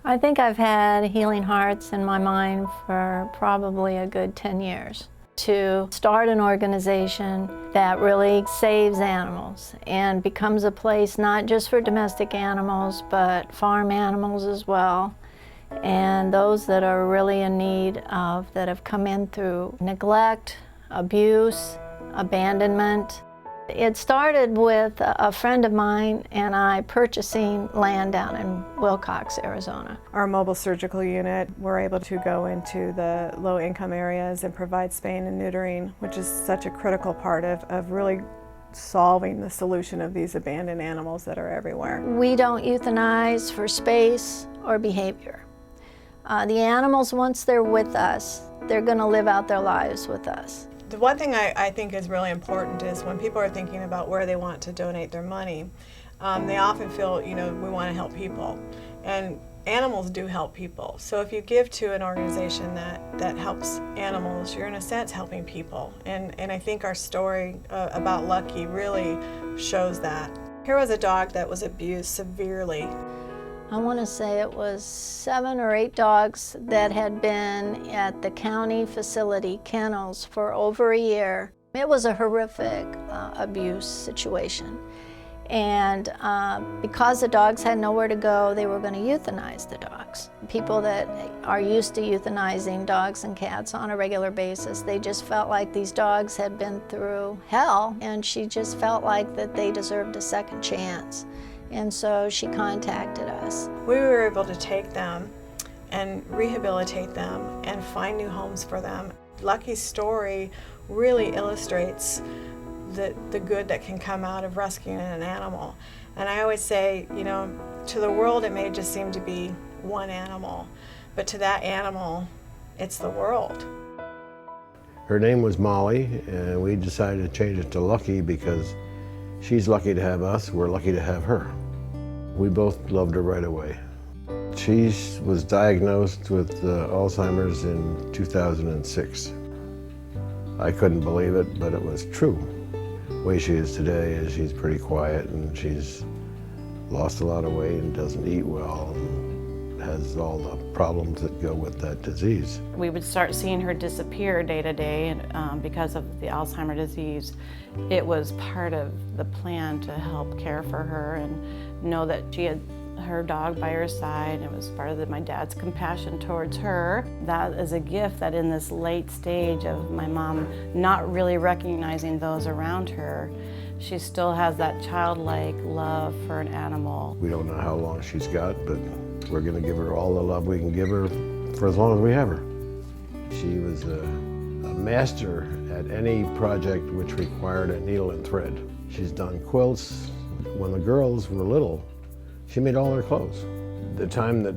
I think I've had Healing Hearts in my mind for probably a good 10 years. To start an organization that really saves animals and becomes a place not just for domestic animals, but farm animals as well, and those that are really in need of, that have come in through neglect, abuse, abandonment. It started with a friend of mine and I purchasing land down in Wilcox, Arizona. Our mobile surgical unit, we're able to go into the low-income areas and provide spaying and neutering, which is such a critical part of really solving the solution of these abandoned animals that are everywhere. We don't euthanize for space or behavior. The animals, once they're with us, they're going to live out their lives with us. The one thing I think is really important is when people are thinking about where they want to donate their money, they often feel, we want to help people. And animals do help people. So if you give to an organization that helps animals, you're in a sense helping people. And I think our story about Lucky really shows that. Here was a dog that was abused severely. I want to say it was 7 or 8 dogs that had been at the county facility, kennels, for over a year. It was a horrific abuse situation. And because the dogs had nowhere to go, they were going to euthanize the dogs. People that are used to euthanizing dogs and cats on a regular basis, they just felt like these dogs had been through hell, and she just felt like that they deserved a second chance. And so she contacted us. We were able to take them and rehabilitate them and find new homes for them. Lucky's story really illustrates the good that can come out of rescuing an animal. And I always say, to the world it may just seem to be one animal, but to that animal, it's the world. Her name was Molly, and we decided to change it to Lucky because she's lucky to have us, we're lucky to have her. We both loved her right away. She was diagnosed with Alzheimer's in 2006. I couldn't believe it, but it was true. The way she is today is she's pretty quiet, and she's lost a lot of weight and doesn't eat well and has all the problems that go with that disease. We would start seeing her disappear day to day because of the Alzheimer's disease. It was part of the plan to help care for her and know that she had her dog by her side. It was part of my dad's compassion towards her. That is a gift that in this late stage of my mom not really recognizing those around her, she still has that childlike love for an animal. We don't know how long she's got, but we're going to give her all the love we can give her for as long as we have her. She was a master at any project which required a needle and thread. She's done quilts. When the girls were little, she made all their clothes. The time that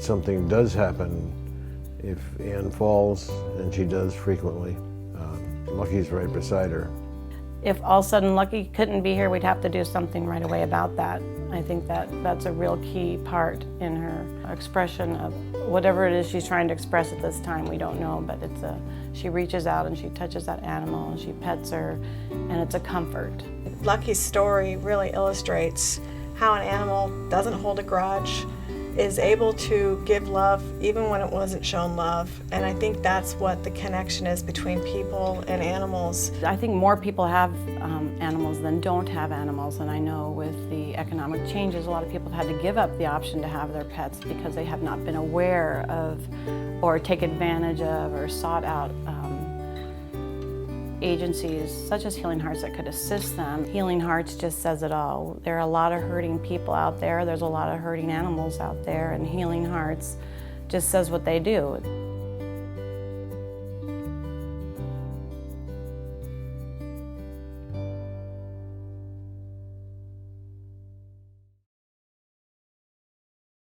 something does happen, if Ann falls, and she does frequently, Lucky's right beside her. If all of a sudden Lucky couldn't be here, we'd have to do something right away about that. I think that's a real key part in her expression of whatever it is she's trying to express at this time. We don't know, but she reaches out and she touches that animal and she pets her, and it's a comfort. Lucky's story really illustrates how an animal doesn't hold a grudge, is able to give love even when it wasn't shown love. And I think that's what the connection is between people and animals. I think more people have animals than don't have animals, and I know with the economic changes, a lot of people have had to give up the option to have their pets because they have not been aware of or take advantage of or sought out agencies such as Healing Hearts that could assist them. Healing Hearts just says it all. There are a lot of hurting people out there, there's a lot of hurting animals out there, and Healing Hearts just says what they do.